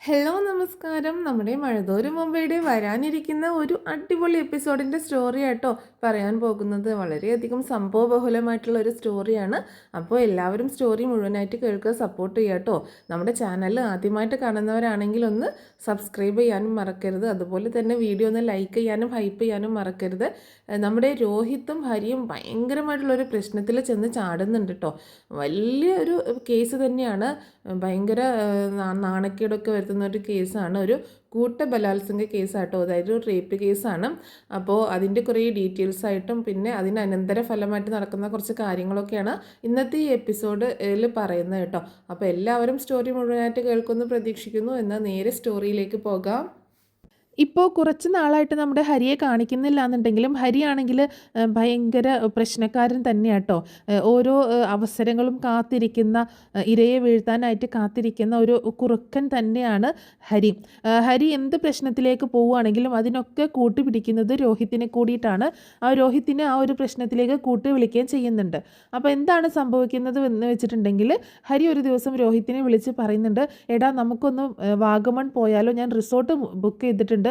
Hello നമസ്കാരം. നമ്മുടെ മഴതോരും മുമ്പയുടെ വരാനിരിക്കുന്ന ഒരു അടിപൊളി എപ്പിസോഡിൻ്റെ സ്റ്റോറി ആട്ടോ പറയാൻ പോകുന്നത്. വളരെയധികം സംഭവബഹുലമായിട്ടുള്ള ഒരു സ്റ്റോറിയാണ്. അപ്പോൾ എല്ലാവരും സ്റ്റോറി മുഴുവനായിട്ട് കേൾക്കുക, സപ്പോർട്ട് ചെയ്യുക കേട്ടോ. നമ്മുടെ ചാനൽ ആദ്യമായിട്ട് കാണുന്നവരാണെങ്കിൽ ഒന്ന് സബ്സ്ക്രൈബ് ചെയ്യാനും മറക്കരുത്. അതുപോലെ തന്നെ വീഡിയോ ഒന്ന് ലൈക്ക് ചെയ്യാനും ഹൈപ്പ് ചെയ്യാനും മറക്കരുത്. നമ്മുടെ രോഹിത്തും ഹരിയും ഭയങ്കരമായിട്ടുള്ളൊരു പ്രശ്നത്തിൽ ചെന്ന് ചാടുന്നുണ്ട് കേട്ടോ. വലിയൊരു കേസ് തന്നെയാണ്. ഭയങ്കര നാണക്കേടൊക്കെ വരുത്തുന്ന ഒരു കേസാണ്. ഒരു കൂട്ട ബലാത്സംഗ കേസാട്ടോ, അതായത് ഒരു റേപ്പ് കേസാണ്. അപ്പോൾ അതിൻ്റെ കുറേ ഡീറ്റെയിൽസ് ആയിട്ടും പിന്നെ അതിന് അനന്തര ഫലമായിട്ട് നടക്കുന്ന കുറച്ച് കാര്യങ്ങളൊക്കെയാണ് ഇന്നത്തെ ഈ എപ്പിസോഡിൽ പറയുന്നത് കേട്ടോ. അപ്പോൾ എല്ലാവരും സ്റ്റോറി മുഴുവനായിട്ട് കേൾക്കുമെന്ന് പ്രതീക്ഷിക്കുന്നു. എന്നാൽ നേരെ സ്റ്റോറിയിലേക്ക് പോകാം. ഇപ്പോൾ കുറച്ച് നാളായിട്ട് നമ്മുടെ ഹരിയെ കാണിക്കുന്നില്ല എന്നുണ്ടെങ്കിലും ഹരിയാണെങ്കിൽ ഭയങ്കര പ്രശ്നക്കാരൻ തന്നെയാട്ടോ. ഓരോ അവസരങ്ങളും കാത്തിരിക്കുന്ന, ഇരയെ വീഴ്ത്താനായിട്ട് കാത്തിരിക്കുന്ന ഒരു കുറുക്കൻ തന്നെയാണ് ഹരി. ഹരി എന്ത് പ്രശ്നത്തിലേക്ക് പോവുകയാണെങ്കിലും അതിനൊക്കെ കൂട്ടുപിടിക്കുന്നത് രോഹിത്തിനെ കൂടിയിട്ടാണ്. ആ രോഹിത്തിനെ ആ ഒരു പ്രശ്നത്തിലേക്ക് കൂട്ടി വിളിക്കുകയും ചെയ്യുന്നുണ്ട്. അപ്പോൾ എന്താണ് സംഭവിക്കുന്നത് എന്ന് വെച്ചിട്ടുണ്ടെങ്കിൽ ഹരി ഒരു ദിവസം രോഹിത്തിനെ വിളിച്ച് പറയുന്നുണ്ട്, എടാ നമുക്കൊന്ന് വാഗമൺ പോയാലോ, ഞാൻ റിസോർട്ട് ബുക്ക് ചെയ്തിട്ടുണ്ട്,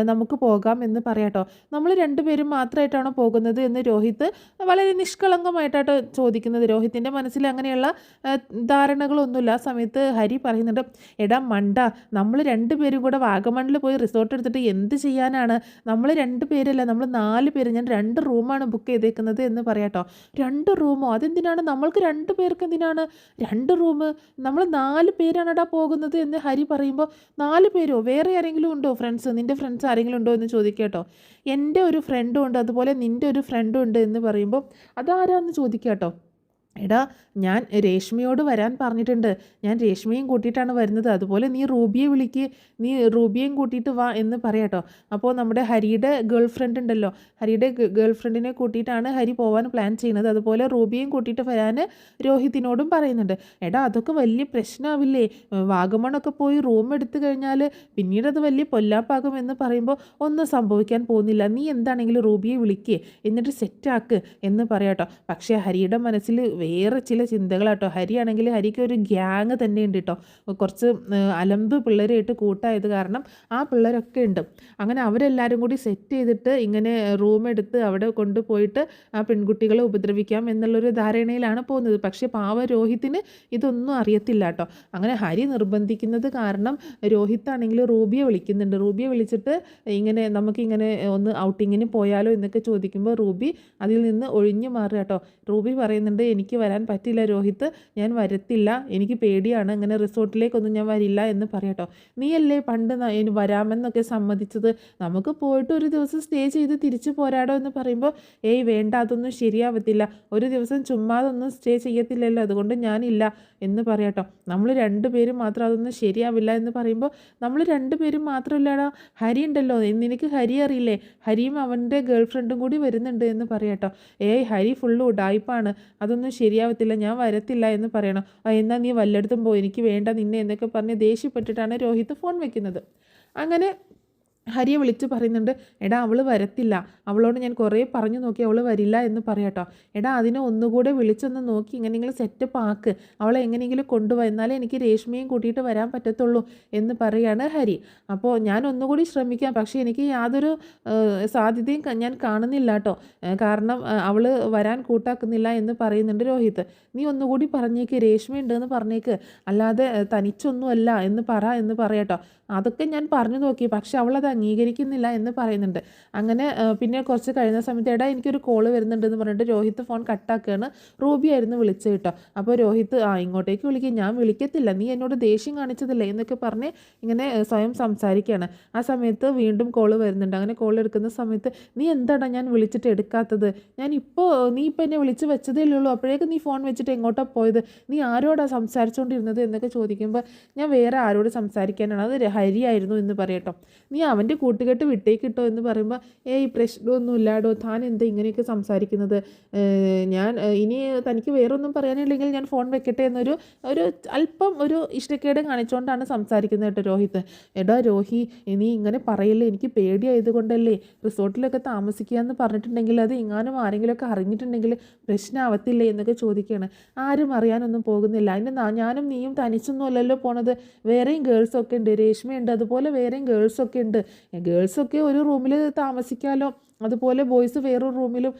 നമുക്ക് പോകാം എന്ന് പറയാട്ടോ. നമ്മൾ രണ്ടുപേരും മാത്രമായിട്ടാണോ പോകുന്നത് എന്ന് രോഹിത്ത് വളരെ നിഷ്കളങ്കമായിട്ടാട്ടോ ചോദിക്കുന്നത്. രോഹിത്തിൻ്റെ മനസ്സിൽ അങ്ങനെയുള്ള ധാരണകളൊന്നുമില്ല. ആ സമയത്ത് ഹരി പറയുന്നുണ്ട്, എടാ മണ്ട, നമ്മൾ രണ്ടുപേരും കൂടെ വാഗമണിൽ പോയി റിസോർട്ട് എടുത്തിട്ട് എന്ത് ചെയ്യാനാണ്? നമ്മൾ രണ്ടുപേരല്ല, നമ്മൾ 4 പേര്, ഞാൻ 2 റൂമാണ് ബുക്ക് ചെയ്തേക്കുന്നത് എന്ന് പറയാട്ടോ. 2 റൂമോ? അതെന്തിനാണ്? നമ്മൾക്ക് 2 പേർക്ക് എന്തിനാണ് 2 റൂം? നമ്മൾ 4 പേരാണടാ പോകുന്നത് എന്ന് ഹരി പറയുമ്പോൾ, 4 പേരോ? വേറെ ആരെങ്കിലും ഉണ്ടോ ഫ്രണ്ട്സ്? നിൻ്റെ ഫ്രണ്ട്സ് ആരെങ്കിലും ഉണ്ടോ എന്ന് ചോദിക്കാട്ടോ. എൻ്റെ ഒരു ഫ്രണ്ടും ഉണ്ട്, അതുപോലെ നിൻ്റെ ഒരു ഫ്രണ്ടും ഉണ്ട് എന്ന് പറയുമ്പോൾ അതാരാന്ന് ചോദിക്കാട്ടോ. എടാ, ഞാൻ രേഷ്മയോട് വരാൻ പറഞ്ഞിട്ടുണ്ട്, ഞാൻ രേഷ്മയും കൂട്ടിയിട്ടാണ് വരുന്നത്, അതുപോലെ നീ റൂബിയെ വിളിക്ക്, നീ റൂബിയെയും കൂട്ടിയിട്ട് വാ എന്ന് പറയാട്ടോ. അപ്പോൾ നമ്മുടെ ഹരിയുടെ ഗേൾ ഫ്രണ്ട് ഉണ്ടല്ലോ, ഹരിയുടെ ഗേൾ ഫ്രണ്ടിനെ കൂട്ടിയിട്ടാണ് ഹരി പോകാൻ പ്ലാൻ ചെയ്യുന്നത്. അതുപോലെ റൂബിയെയും കൂട്ടിയിട്ട് വരാൻ രോഹിത്തിനോടും പറയുന്നുണ്ട്. എടാ, അതൊക്കെ വലിയ പ്രശ്നമാവില്ലേ? വാഗമണൊക്കെ പോയി റൂം എടുത്തു കഴിഞ്ഞാൽ പിന്നീട് അത് വലിയ പൊല്ലാപ്പാകും എന്ന് പറയുമ്പോൾ ഒന്നും സംഭവിക്കാൻ പോകുന്നില്ല, നീ എന്താണെങ്കിലും റൂബിയെ വിളിക്കുക, എന്നിട്ട് സെറ്റാക്ക് എന്ന് പറയാട്ടോ. പക്ഷേ ഹരിയുടെ മനസ്സിൽ വേറെ ചില ചിന്തകളാട്ടോ. ഹരിയാണെങ്കിൽ ഹരിക്ക് ഒരു ഗ്യാങ് തന്നെ ഉണ്ട് കേട്ടോ. കുറച്ച് അലമ്പ് പിള്ളേരായിട്ട് കൂട്ടായത് കാരണം ആ പിള്ളേരൊക്കെ ഉണ്ട്. അങ്ങനെ അവരെല്ലാവരും കൂടി സെറ്റ് ചെയ്തിട്ട് ഇങ്ങനെ റൂം എടുത്ത് അവിടെ കൊണ്ടുപോയിട്ട് ആ പെൺകുട്ടികളെ ഉപദ്രവിക്കാം എന്നുള്ളൊരു ധാരണയിലാണ് പോകുന്നത്. പക്ഷേ പാവ രോഹിത്തിന് ഇതൊന്നും അറിയത്തില്ല കേട്ടോ. അങ്ങനെ ഹരി നിർബന്ധിക്കുന്നത് കാരണം രോഹിത്താണെങ്കിൽ റൂബിയെ വിളിക്കുന്നുണ്ട്. റൂബിയെ വിളിച്ചിട്ട് ഇങ്ങനെ നമുക്കിങ്ങനെ ഒന്ന് ഔട്ടിങ്ങിന് പോയാലോ എന്നൊക്കെ ചോദിക്കുമ്പോൾ റൂബി അതിൽ നിന്ന് ഒഴിഞ്ഞു മാറുക കേട്ടോ. റൂബി പറയുന്നുണ്ട്, എനിക്ക് വരാൻ പറ്റില്ല രോഹിത്ത്, ഞാൻ വരത്തില്ല, എനിക്ക് പേടിയാണ്, ഇങ്ങനെ റിസോർട്ടിലേക്കൊന്നും ഞാൻ വരില്ല എന്ന് പറയാട്ടോ. നീയല്ലേ പണ്ട് വരാമെന്നൊക്കെ സമ്മതിച്ചത്, നമുക്ക് പോയിട്ട് ഒരു ദിവസം സ്റ്റേ ചെയ്ത് തിരിച്ചു പോരാടോ എന്ന് പറയുമ്പോൾ, ഏയ് വേണ്ട, അതൊന്നും ശരിയാവത്തില്ല, ഒരു ദിവസം ചുമ്മാതൊന്നും സ്റ്റേ ചെയ്യത്തില്ലല്ലോ, അതുകൊണ്ട് ഞാനില്ല എന്ന് പറയാട്ടോ. നമ്മൾ 2 പേരും മാത്രം, അതൊന്നും ശരിയാവില്ല എന്ന് പറയുമ്പോൾ, നമ്മൾ 2 പേരും മാത്രമല്ലടാ, ഹരി ഉണ്ടല്ലോ, നിനക്ക് ഹരി അറിയില്ലേ, ഹരിയും അവൻ്റെ ഗേൾ ഫ്രണ്ടും കൂടി വരുന്നുണ്ട് എന്ന് പറയാട്ടോ. ഏയ് ഹരി ഫുള്ള് ഉഡായിപ്പാണ്, അതൊന്നും ശരിയാവത്തില്ല, ഞാൻ വരത്തില്ല എന്ന് പറയണം. എന്നാൽ നീ വല്ലയിടത്തും പോയി, എനിക്ക് വേണ്ട നിന്നെ എന്നൊക്കെ പറഞ്ഞ് ദേഷ്യപ്പെട്ടിട്ടാണ് രോഹിത്ത് ഫോൺ വെക്കുന്നത്. അങ്ങനെ ഹരിയെ വിളിച്ച് പറയുന്നുണ്ട്, എടാ അവൾ വരത്തില്ല, അവളോട് ഞാൻ കുറേ പറഞ്ഞു നോക്കി, അവൾ വരില്ല എന്ന് പറയാട്ടോ. എടാ അതിനെ ഒന്നുകൂടെ വിളിച്ചൊന്ന് നോക്കി ഇങ്ങനെയെങ്കിലും സെറ്റപ്പ് ആക്ക്, അവളെ എങ്ങനെയെങ്കിലും കൊണ്ടുപോയി, എന്നാലേ എനിക്ക് രേഷ്മയും കൂട്ടിയിട്ട് വരാൻ പറ്റത്തുള്ളൂ എന്ന് പറയാണ് ഹരി. അപ്പോൾ ഞാൻ ഒന്നുകൂടി ശ്രമിക്കാം, പക്ഷേ എനിക്ക് യാതൊരു സാധ്യതയും ഞാൻ കാണുന്നില്ല കേട്ടോ, കാരണം അവൾ വരാൻ കൂട്ടാക്കുന്നില്ല എന്ന് പറയുന്നുണ്ട് രോഹിത്ത്. നീ ഒന്നുകൂടി പറഞ്ഞേക്ക്, രേഷ്മ ഉണ്ടെന്ന് പറഞ്ഞേക്ക്, അല്ലാതെ തനിച്ചൊന്നുമല്ല എന്ന് പറയാട്ടോ. അതൊക്കെ ഞാൻ പറഞ്ഞു നോക്കി, പക്ഷെ അവളത് അംഗീകരിക്കുന്നില്ല എന്ന് പറയുന്നുണ്ട്. അങ്ങനെ പിന്നെ കുറച്ച് കഴിയുന്ന സമയത്ത്, എടാ എനിക്കൊരു കോള് വരുന്നുണ്ടെന്ന് പറഞ്ഞിട്ട് രോഹിത്ത് ഫോൺ കട്ടാക്കുകയാണ്. റൂബി ആയിരുന്നു വിളിച്ചു കേട്ടോ. അപ്പോൾ രോഹിത്ത്, ഇങ്ങോട്ടേക്ക് വിളിക്കുക, ഞാൻ വിളിക്കത്തില്ല, നീ എന്നോട് ദേഷ്യം കാണിച്ചതില്ലേ എന്നൊക്കെ പറഞ്ഞ് ഇങ്ങനെ സ്വയം സംസാരിക്കുകയാണ്. ആ സമയത്ത് വീണ്ടും കോള് വരുന്നുണ്ട്. അങ്ങനെ കോൾ എടുക്കുന്ന സമയത്ത്, നീ എന്താടാ ഞാൻ വിളിച്ചിട്ട് എടുക്കാത്തത്, നീ ഇപ്പോൾ എന്നെ വിളിച്ച് വെച്ചതേ ഉള്ളൂ, അപ്പോഴേക്കും നീ ഫോൺ വെച്ചിട്ട് എങ്ങോട്ടാണ് പോയത്, നീ ആരോടാ സംസാരിച്ചുകൊണ്ടിരുന്നത് എന്നൊക്കെ ചോദിക്കുമ്പോൾ, ഞാൻ വേറെ ആരോട് സംസാരിക്കാനാണ്, അത് ഹരിയായിരുന്നു എന്ന് പറയട്ടോ. നീ അവൻ്റെ കൂട്ടുകെട്ട് വിട്ടേക്കിട്ടോ എന്ന് പറയുമ്പോൾ ഏയ് പ്രശ്നമൊന്നും ഇല്ലാടോ, താൻ എന്താ ഇങ്ങനെയൊക്കെ സംസാരിക്കുന്നത്, ഞാൻ ഇനി തനിക്ക് വേറൊന്നും പറയാനില്ലെങ്കിൽ ഞാൻ ഫോൺ വെക്കട്ടെ എന്നൊരു ഒരു അല്പം ഒരു ഇഷ്ടക്കേട് കാണിച്ചുകൊണ്ടാണ് സംസാരിക്കുന്നത് കേട്ടോ രോഹിത്ത്. എടാ രോഹി, നീ ഇങ്ങനെ പറയില്ലേ, എനിക്ക് പേടിയായതുകൊണ്ടല്ലേ, റിസോർട്ടിലൊക്കെ താമസിക്കുക എന്ന് പറഞ്ഞിട്ടുണ്ടെങ്കിൽ അത് എങ്ങാനും ആരെങ്കിലുമൊക്കെ അറിഞ്ഞിട്ടുണ്ടെങ്കിൽ പ്രശ്നമാവത്തില്ലേ എന്നൊക്കെ ചോദിക്കുകയാണ്. ആരും അറിയാനൊന്നും പോകുന്നില്ല, അതിൻ്റെ ഞാനും നീയും തനിച്ചൊന്നും അല്ലല്ലോ പോണത്, വേറെയും ഗേൾസൊക്കെ ഉണ്ട്, രേഷ്മയുണ്ട്, അതുപോലെ വേറെയും ഗേൾസൊക്കെ ഉണ്ട്, ഗേൾസൊക്കെ ഒരു റൂമിൽ താമസിക്കാമല്ലോ, അതുപോലെ ബോയ്സ് വേറൊരു റൂമിലും,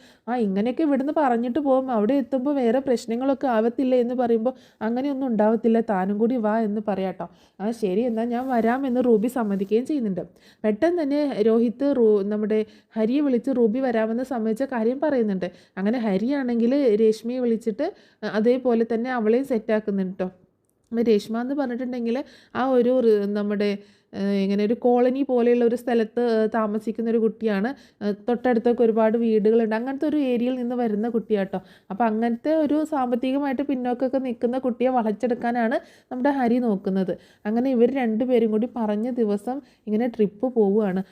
ഇങ്ങനെയൊക്കെ ഇവിടുന്ന് പറഞ്ഞിട്ട് പോകും, അവിടെ എത്തുമ്പോൾ വേറെ പ്രശ്നങ്ങളൊക്കെ ആവത്തില്ല എന്ന് പറയുമ്പോൾ അങ്ങനെയൊന്നും ഉണ്ടാവത്തില്ല, താനും കൂടി വാ എന്ന് പറയാട്ടോ. ശരി എന്നാൽ ഞാൻ വരാമെന്ന് റൂബി സമ്മതിക്കുകയും ചെയ്യുന്നുണ്ട്. പെട്ടെന്ന് തന്നെ രോഹിത്ത് നമ്മുടെ ഹരിയെ വിളിച്ച് റൂബി വരാമെന്ന് സമ്മതിച്ച കാര്യം പറയുന്നുണ്ട്. അങ്ങനെ ഹരിയാണെങ്കിൽ രേഷ്മയെ വിളിച്ചിട്ട് അതേപോലെ തന്നെ അവളെയും സെറ്റാക്കുന്നുണ്ട് കേട്ടോ. രേഷ്മ എന്ന് പറഞ്ഞിട്ടുണ്ടെങ്കിൽ ആ ഒരു നമ്മുടെ ഇങ്ങനെ ഒരു കോളനി പോലെയുള്ള ഒരു സ്ഥലത്ത് താമസിക്കുന്ന ഒരു കുട്ടിയാണ്. തൊട്ടടുത്തൊക്കെ ഒരുപാട് വീടുകളുണ്ട്, അങ്ങനത്തെ ഒരു ഏരിയയിൽ നിന്ന് വരുന്ന കുട്ടിയാട്ടോ. അപ്പോൾ അങ്ങനത്തെ ഒരു സാമ്പത്തികമായിട്ട് പിന്നോക്കൊക്കെ നിൽക്കുന്ന കുട്ടിയെ വളച്ചെടുക്കാനാണ് നമ്മുടെ ഹരി നോക്കുന്നത്. അങ്ങനെ ഇവർ രണ്ടുപേരും കൂടി പറഞ്ഞ ദിവസം ഇങ്ങനെ ട്രിപ്പ് പോവുകയാണ്.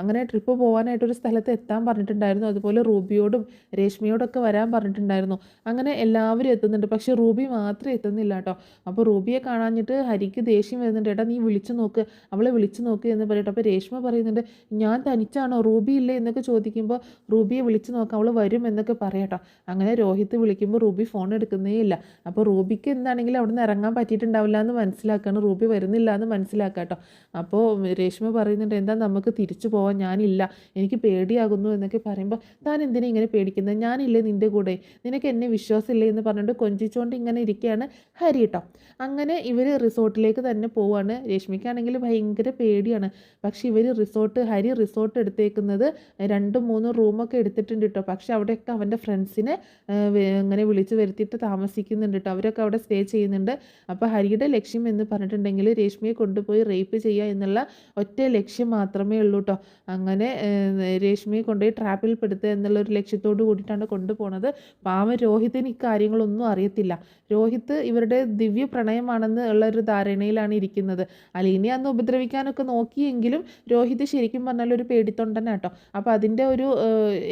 അങ്ങനെ ട്രിപ്പ് പോകാനായിട്ടൊരു സ്ഥലത്ത് എത്താൻ പറഞ്ഞിട്ടുണ്ടായിരുന്നു. അതുപോലെ റൂബിയോടും രേഷ്മയോടൊക്കെ വരാൻ പറഞ്ഞിട്ടുണ്ടായിരുന്നു. അങ്ങനെ എല്ലാവരും എത്തുന്നുണ്ട്, പക്ഷേ റൂബി മാത്രമേ എത്തുന്നില്ല കേട്ടോ. അപ്പോൾ റൂബിയെ കാണാഞ്ഞിട്ട് ഹരിക്ക് ദേഷ്യം വരുന്നുണ്ട്. ഏട്ടാ നീ വിളിച്ചു നോക്ക്, അവളെ വിളിച്ചു നോക്കി എന്ന് പറയട്ടെ. അപ്പോൾ രേഷ്മ പറയുന്നുണ്ട്, ഞാൻ തനിച്ചാണോ, റൂബി ഇല്ലേ എന്നൊക്കെ ചോദിക്കുമ്പോൾ റൂബിയെ വിളിച്ചു നോക്കാം, അവൾ വരും എന്നൊക്കെ പറയട്ടോ. അങ്ങനെ രോഹിത്ത് വിളിക്കുമ്പോൾ റൂബി ഫോൺ എടുക്കുന്നേ ഇല്ല. അപ്പോൾ റൂബിക്ക് എന്താണെങ്കിലും അവിടെ നിന്ന് ഇറങ്ങാൻ പറ്റിയിട്ടുണ്ടാവില്ല എന്ന് മനസ്സിലാക്കുകയാണ്, റൂബി വരുന്നില്ല എന്ന് മനസ്സിലാക്കാം കേട്ടോ. അപ്പോൾ രേഷ്മ പറയുന്നുണ്ട്, എന്താ നമുക്ക് തിരിച്ചു പോവാൻ, ഞാനില്ല, എനിക്ക് പേടിയാകുന്നു എന്നൊക്കെ പറയുമ്പോൾ താൻ എന്തിനാ ഇങ്ങനെ പേടിക്കുന്നത്, ഞാനില്ലേ നിൻ്റെ കൂടെ, നിനക്ക് എന്നെ വിശ്വാസമില്ലേ എന്ന് പറഞ്ഞിട്ട് കൊഞ്ചിച്ചുകൊണ്ട് ഇങ്ങനെ ഇരിക്കുകയാണ് ഹരി കേട്ടോ. അങ്ങനെ ഇവർ റിസോർട്ടിലേക്ക് തന്നെ പോവുകയാണ്. രേഷ്മയ്ക്കാണെങ്കിൽ ഭയങ്കര പേടിയാണ്. പക്ഷെ ഇവർ ഹരി റിസോർട്ട് എടുത്തേക്കുന്നത് 2-3 റൂമൊക്കെ എടുത്തിട്ടുണ്ട് കേട്ടോ. പക്ഷെ അവിടെയൊക്കെ അവൻ്റെ ഫ്രണ്ട്സിനെ അങ്ങനെ വിളിച്ച് വരുത്തിയിട്ട് താമസിക്കുന്നുണ്ട് കേട്ടോ. അവരൊക്കെ അവിടെ സ്റ്റേ ചെയ്യുന്നുണ്ട്. അപ്പോൾ ഹരിയുടെ ലക്ഷ്യം എന്ന് പറഞ്ഞിട്ടുണ്ടെങ്കിൽ രേഷ്മയെ കൊണ്ടുപോയി റേപ്പ് ചെയ്യുക എന്നുള്ള ഒറ്റ ലക്ഷ്യം മാത്രമേ ഉള്ളൂ കേട്ടോ. അങ്ങനെ രേഷ്മയെ കൊണ്ടുപോയി ട്രാപ്പിൽ പെടുത്തുക എന്നുള്ളൊരു ലക്ഷ്യത്തോട് കൂടിയിട്ടാണ് കൊണ്ടുപോകുന്നത്. പാവം രോഹിത്തിന് ഇക്കാര്യങ്ങളൊന്നും അറിയത്തില്ല. രോഹിത്ത് ഇവരുടെ ദിവ്യ പ്രണയമാണെന്ന് ഉള്ളൊരു ധാരണയിലാണ് ഇരിക്കുന്നത്. അലീനെ അന്ന് ഉപദ്രവിക്കാനൊക്കെ നോക്കിയെങ്കിലും രോഹിത് ശരിക്കും പറഞ്ഞാൽ ഒരു പേടിത്തൊണ്ടനാണ് കേട്ടോ. അപ്പോൾ അതിൻ്റെ ഒരു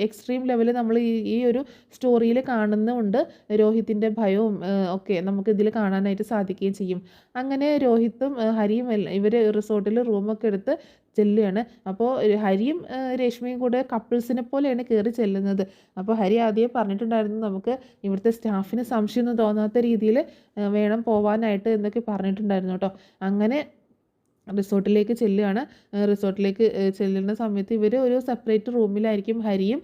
എക്സ്ട്രീം ലെവൽ നമ്മൾ ഈ ഒരു സ്റ്റോറിയിൽ കാണുന്നുണ്ട്. രോഹിത്തിൻ്റെ ഭയവും ഒക്കെ നമുക്ക് ഇതിൽ കാണാനായിട്ട് സാധിക്കുകയും ചെയ്യും. അങ്ങനെ രോഹിത്തും ഹരിയും ഇവർ റിസോർട്ടിൽ റൂമൊക്കെ എടുത്ത് ചെല്ലുകയാണ്. അപ്പോൾ ഹരിയും രേഷ്മയും കൂടെ കപ്പിൾസിനെ പോലെയാണ് കയറി ചെല്ലുന്നത്. അപ്പോൾ ഹരി ആദ്യം പറഞ്ഞിട്ടുണ്ടായിരുന്നു, നമുക്ക് ഇവിടുത്തെ സ്റ്റാഫിന് സംശയമൊന്നും തോന്നാത്ത രീതിയിൽ വേണം പോവാനായിട്ട് എന്നൊക്കെ പറഞ്ഞിട്ടുണ്ടായിരുന്നു കേട്ടോ. അങ്ങനെ റിസോർട്ടിലേക്ക് ചെല്ലുകയാണ്. റിസോർട്ടിലേക്ക് ചെല്ലുന്ന സമയത്ത് ഇവർ ഒരു സെപ്പറേറ്റ് റൂമിലായിരിക്കും ഹരിയും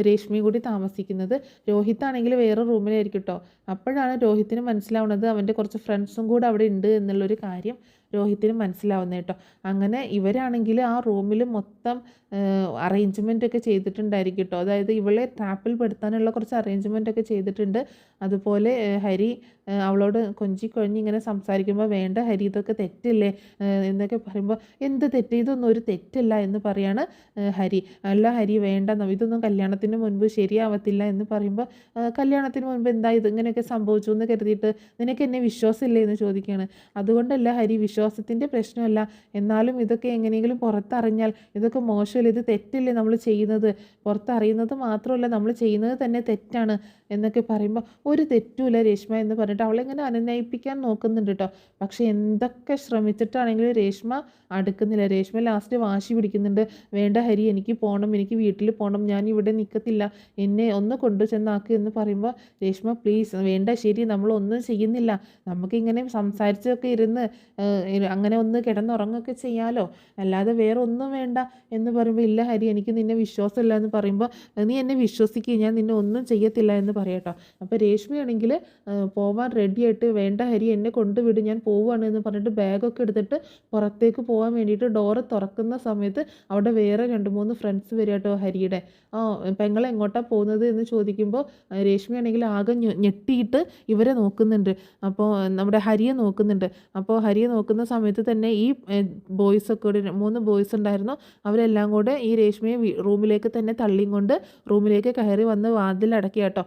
രേഷ്മയും കൂടി താമസിക്കുന്നത്. രോഹിത്താണെങ്കിൽ വേറെ റൂമിലായിരിക്കും കേട്ടോ. അപ്പോഴാണ് രോഹിത്തിന് മനസ്സിലാവുന്നത് അവൻ്റെ കുറച്ച് ഫ്രണ്ട്സും കൂടെ അവിടെ ഉണ്ട് എന്നുള്ളൊരു കാര്യം രോഹിത്തിന് മനസ്സിലാവുന്നത് കേട്ടോ. അങ്ങനെ ഇവരാണെങ്കിൽ ആ റൂമിൽ മൊത്തം അറേഞ്ച്മെൻ്റ് ഒക്കെ ചെയ്തിട്ടുണ്ടായിരിക്കും കേട്ടോ. അതായത് ഇവളെ ട്രാപ്പിൽ പെടുത്താനുള്ള കുറച്ച് അറേഞ്ച്മെൻ്റ് ഒക്കെ ചെയ്തിട്ടുണ്ട്. അതുപോലെ ഹരി അവളോട് കൊഞ്ചിക്കൊഴിഞ്ഞ് ഇങ്ങനെ സംസാരിക്കുമ്പോൾ, വേണ്ട ഹരി ഇതൊക്കെ തെറ്റില്ലേ എന്നൊക്കെ പറയുമ്പോൾ, എന്ത് തെറ്റ്, ഇതൊന്നും ഒരു തെറ്റല്ല എന്ന് പറയാണ് ഹരി. അല്ല ഹരി വേണ്ട, ഇതൊന്നും കല്യാണത്തിന് മുൻപ് ശരിയാവത്തില്ല എന്ന് പറയുമ്പോൾ, കല്യാണത്തിന് മുൻപ് എന്താ ഇതിങ്ങനെയൊക്കെ സംഭവിച്ചു എന്ന് കരുതിയിട്ട് നിനക്ക് എന്നെ വിശ്വാസമില്ലേ എന്ന് ചോദിക്കുകയാണ്. അതുകൊണ്ടല്ല ഹരി, വിശ്വാസത്തിൻ്റെ പ്രശ്നമല്ല, എന്നാലും ഇതൊക്കെ എങ്ങനെയെങ്കിലും പുറത്തറിഞ്ഞാൽ ഇതൊക്കെ മോശമല്ല, ഇത് തെറ്റില്ലേ നമ്മൾ ചെയ്യുന്നത്, പുറത്തറിയുന്നത് മാത്രമല്ല നമ്മൾ ചെയ്യുന്നത് തന്നെ തെറ്റാണ് എന്നൊക്കെ പറയുമ്പോൾ, ഒരു തെറ്റുമില്ല രേഷ്മ എന്ന് പറഞ്ഞിട്ട് അവളെങ്ങനെ അനുനയിപ്പിക്കാൻ നോക്കുന്നുണ്ട് കേട്ടോ. പക്ഷേ എന്തൊക്കെ ശ്രമിച്ചിട്ടാണെങ്കിലും രേഷ്മ അടുക്കുന്നില്ല. രേഷ്മ ലാസ്റ്റ് വാശി പിടിക്കുന്നുണ്ട്, വേണ്ട ഹരി എനിക്ക് പോകണം, എനിക്ക് വീട്ടിൽ പോകണം, ഞാൻ ഇവിടെ നിൽക്കത്തില്ല, എന്നെ ഒന്ന് കൊണ്ടുചെന്നാക്ക് എന്ന് പറയുമ്പോൾ, രേഷ്മ പ്ലീസ് വേണ്ട, ശരി നമ്മളൊന്നും ചെയ്യുന്നില്ല, നമുക്കിങ്ങനെ സംസാരിച്ചൊക്കെ ഇരുന്ന് അങ്ങനെ ഒന്ന് കിടന്നുറങ്ങുകയൊക്കെ ചെയ്യാമല്ലോ, അല്ലാതെ വേറെ ഒന്നും വേണ്ട എന്ന് പറയുമ്പോൾ, ഇല്ല ഹരി എനിക്ക് നിന്നെ വിശ്വാസമില്ല എന്ന് പറയുമ്പോൾ, നീ എന്നെ വിശ്വസിക്കുക, ഞാൻ നിന്നെ ഒന്നും ചെയ്യത്തില്ല എന്ന് പറയട്ടോ. അപ്പോൾ രേഷ്മയാണെങ്കിൽ പോവാൻ റെഡിയായിട്ട്, വേണ്ട ഹരി എന്നെ കൊണ്ടുവിടും, ഞാൻ പോവുകയാണ് എന്ന് പറഞ്ഞിട്ട് ബാഗൊക്കെ എടുത്തിട്ട് പുറത്തേക്ക് പോകാൻ വേണ്ടിയിട്ട് ഡോറ് തുറക്കുന്ന സമയത്ത് അവിടെ വേറെ 2-3 ഫ്രണ്ട്സ് വരിക കേട്ടോ ഹരിയുടെ. പെങ്ങളെ എങ്ങോട്ടാണ് പോകുന്നത് എന്ന് ചോദിക്കുമ്പോൾ രേഷ്മയാണെങ്കിൽ ആകെ ഞെട്ടിയിട്ട് ഇവരെ നോക്കുന്നുണ്ട്. അപ്പോൾ നമ്മുടെ ഹരിയെ നോക്കുന്നുണ്ട്. അപ്പോൾ ഹരിയെ നോക്കുന്ന നോക്കുന്ന സമയത്ത് തന്നെ ഈ ബോയ്സൊക്കെ കൂടി 3 ബോയ്സ് ഉണ്ടായിരുന്നു. അവരെല്ലാം കൂടെ ഈ രേഷ്മയെ റൂമിലേക്ക് തന്നെ തള്ളിയും കൊണ്ട് റൂമിലേക്ക് കയറി വന്ന് വാതിലടക്കി കേട്ടോ.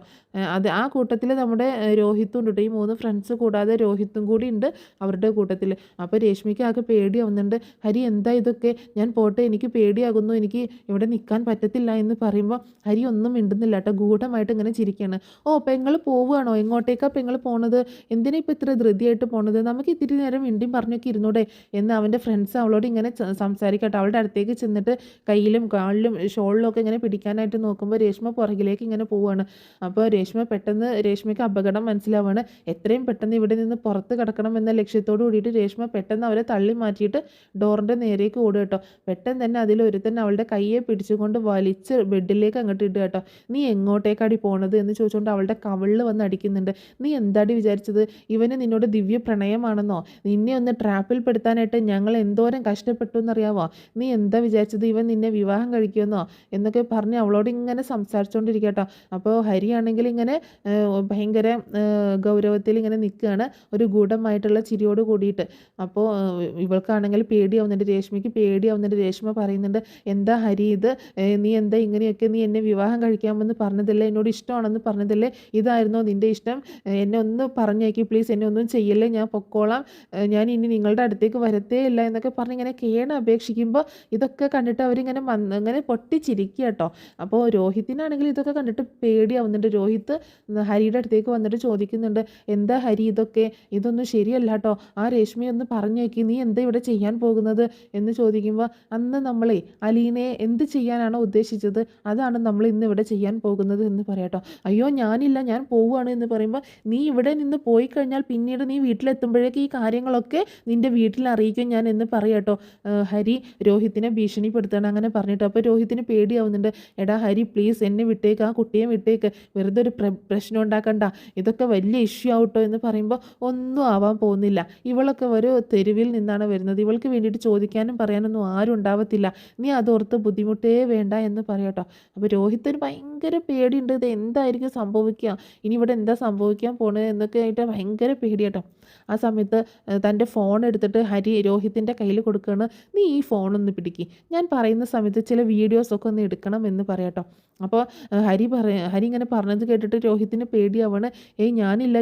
അത് ആ കൂട്ടത്തിൽ നമ്മുടെ രോഹിത്തും ഉണ്ട് കേട്ടോ. ഈ 3 ഫ്രണ്ട്സ് കൂടാതെ രോഹിത്തും കൂടി ഉണ്ട് അവരുടെ കൂട്ടത്തിൽ. അപ്പോൾ രേഷ്മയ്ക്ക് ആകെ പേടിയാവുന്നുണ്ട്. ഹരി എന്താ ഇതൊക്കെ, ഞാൻ പോട്ടെ, എനിക്ക് പേടിയാകുന്നു, എനിക്ക് ഇവിടെ നിൽക്കാൻ പറ്റത്തില്ല എന്ന് പറയുമ്പോൾ ഹരി ഒന്നും മിണ്ടുന്നില്ല കേട്ടോ. ഗൂഢമായിട്ട് ഇങ്ങനെ ചിരിക്കുകയാണ്. ഓ പെങ്ങൾ പോവുകയാണോ, എങ്ങോട്ടേക്കാണ് പെങ്ങൾ പോണത്, എന്തിനാ ഇപ്പോൾ ഇത്ര ധൃതിയായിട്ട് പോണത്, നമുക്ക് ഇത്തിരി നേരം മിണ്ടിയും പറഞ്ഞൊക്കെ ഇരുന്നൂടെ എന്ന് അവൻ്റെ ഫ്രണ്ട്സ് അവളോട് ഇങ്ങനെ സംസാരിക്കട്ടെ. അവളുടെ അടുത്തേക്ക് ചെന്നിട്ട് കയ്യിലും കാലിലും ഷോളിലും ഒക്കെ ഇങ്ങനെ പിടിക്കാനായിട്ട് നോക്കുമ്പോൾ രേഷ്മ പുറകിലേക്ക് ഇങ്ങനെ പോവുകയാണ്. അപ്പോൾ രേഷ്മയ്ക്ക് അപകടം മനസ്സിലാവുകയാണ്. എത്രയും പെട്ടെന്ന് ഇവിടെ നിന്ന് പുറത്ത് കിടക്കണം എന്ന ലക്ഷ്യത്തോട് കൂടിയിട്ട് രേഷ്മ പെട്ടെന്ന് അവരെ തള്ളി മാറ്റിയിട്ട് ഡോറിൻ്റെ നേരേക്ക് ഓടുക കേട്ടോ. പെട്ടെന്ന് തന്നെ അതിലൊരുത്തൻ അവളുടെ കയ്യെ പിടിച്ചുകൊണ്ട് വലിച്ച് ബെഡിലേക്ക് അങ്ങോട്ട് ഇടുക കേട്ടോ. നീ എങ്ങോട്ടേക്കാടി പോണത് എന്ന് ചോദിച്ചുകൊണ്ട് അവളുടെ കവിളിൽ വന്ന് അടിക്കുന്നുണ്ട്. നീ എന്താടി വിചാരിച്ചത്, ഇവന് നിന്നോട് ദിവ്യ പ്രണയമാണെന്നോ, നിന്നെ ഒന്ന് ട്രാപ്പിൽ പെടുത്താനായിട്ട് ഞങ്ങൾ എന്തോരം കഷ്ടപ്പെട്ടു എന്നറിയാവോ, നീ എന്താ വിചാരിച്ചത്, ഇവൻ നിന്നെ വിവാഹം കഴിക്കുമെന്നോ എന്നൊക്കെ പറഞ്ഞ് അവളോട് ഇങ്ങനെ സംസാരിച്ചുകൊണ്ടിരിക്കുക കേട്ടോ. അപ്പോൾ ഹരിയാണെങ്കിൽ ഇങ്ങനെ ഭയങ്കര ഗൗരവത്തിൽ ഇങ്ങനെ നിൽക്കുകയാണ്, ഒരു ഗൂഢമായിട്ടുള്ള ചിരിയോട് കൂടിയിട്ട്. അപ്പോൾ ഇവൾക്കാണെങ്കിൽ പേടിയാവുന്നുണ്ട്, രേഷ്മയ്ക്ക് പേടിയാവുന്നുണ്ട്. രേഷ്മ പറയുന്നുണ്ട്, എന്താ ഹരി ഇത്, നീ എന്താ ഇങ്ങനെയൊക്കെ, നീ എന്നെ വിവാഹം കഴിക്കാമെന്ന് പറഞ്ഞതല്ലേ, എന്നോട് ഇഷ്ടമാണെന്ന് പറഞ്ഞതല്ലേ, ഇതായിരുന്നോ നിൻ്റെ ഇഷ്ടം, എന്നെ ഒന്ന് പറഞ്ഞേക്ക് പ്ലീസ്, എന്നെ ഒന്നും ചെയ്യല്ലേ, ഞാൻ പൊക്കോളാം, ഞാൻ ഇനി നിങ്ങളുടെ അടുത്തേക്ക് വരത്തേ ഇല്ല എന്നൊക്കെ പറഞ്ഞ് ഇങ്ങനെ കേണ അപേക്ഷിക്കുമ്പോൾ ഇതൊക്കെ കണ്ടിട്ട് അവരിങ്ങനെ ഇങ്ങനെ പൊട്ടിച്ചിരിക്കുക കേട്ടോ. അപ്പോൾ രോഹിത്തിനാണെങ്കിൽ ഇതൊക്കെ കണ്ടിട്ട് പേടിയാവുന്നുണ്ട്. രോഹിത്ത് ഹരിയുടെ അടുത്തേക്ക് വന്നിട്ട് ചോദിക്കുന്നുണ്ട്, എന്താ ഹരി ഇതൊക്കെ, ഇതൊന്നും ശരിയല്ല കേട്ടോ, ആ രേഷ്മയെ ഒന്ന് പറഞ്ഞേക്ക്, നീ എന്താ ഇവിടെ ചെയ്യാൻ പോകുന്നത് എന്ന് ചോദിക്കുമ്പോൾ അന്ന് നമ്മളെ അലീനയെ എന്ത് ചെയ്യാനാണോ ഉദ്ദേശിച്ചത് അതാണ് നമ്മൾ ഇന്ന് ഇവിടെ ചെയ്യാൻ പോകുന്നത് എന്ന് പറയാട്ടോ. അയ്യോ ഞാനില്ല, ഞാൻ പോവുകയാണ് എന്ന് പറയുമ്പോൾ നീ ഇവിടെ നിന്ന് പോയി കഴിഞ്ഞാൽ പിന്നീട് നീ വീട്ടിലെത്തുമ്പോഴേക്ക് ഈ കാര്യങ്ങളൊക്കെ നിൻ്റെ വീട്ടിൽ അറിയിക്കും ഞാൻ എന്ന് പറയാട്ടോ. ഹരി രോഹിത്തിനെ ഭീഷണിപ്പെടുത്തുകയാണ് അങ്ങനെ പറഞ്ഞിട്ട്. അപ്പോൾ രോഹിത്തിന് പേടിയാവുന്നുണ്ട്. എടാ ഹരി പ്ലീസ് എന്നെ വിട്ടേക്ക്, ആ കുട്ടിയെ വിട്ടേക്ക്, വെറുതെ ഒരു പ്രശ്നം ഉണ്ടാക്കണ്ട, ഇതൊക്കെ വലിയ ഇഷ്യൂ ആവട്ടോ എന്ന് പറയുമ്പോൾ ഒന്നും ആവാൻ പോകുന്നില്ല, ഇവളൊക്കെ ഒരു തെരുവിൽ നിന്നാണ് വരുന്നത്, ഇവൾക്ക് വേണ്ടിയിട്ട് ചോദിക്കാനും പറയാനൊന്നും ആരും ഉണ്ടാവത്തില്ല, നീ അതോർത്ത് ബുദ്ധിമുട്ടേ വേണ്ട എന്ന് പറയാട്ടോ. അപ്പോൾ രോഹിത്തിന് ഭയങ്കര പേടിയുണ്ട്, ഇത് എന്തായിരിക്കും സംഭവിക്കുക, ഇനി ഇവിടെ എന്താ സംഭവിക്കാൻ പോണത് എന്നൊക്കെ ആയിട്ട് ഭയങ്കര പേടിയാട്ടോ. ആ സമയത്ത് തൻ്റെ ഫോൺ എടുത്തിട്ട് ഹരി രോഹിത്തിൻ്റെ കയ്യിൽ കൊടുക്കുകയാണ്. നീ ഈ ഫോണൊന്ന് പിടിക്ക്, ഞാൻ പറയുന്ന സമയത്ത് ചില വീഡിയോസൊക്കെ ഒന്ന് എടുക്കണം എന്ന് പറയാട്ടോ. അപ്പോൾ ഹരി ഇങ്ങനെ പറഞ്ഞത് കേട്ടിട്ട് രോഹിത്തിന് പേടിയാവാണ്. ഞാനില്ല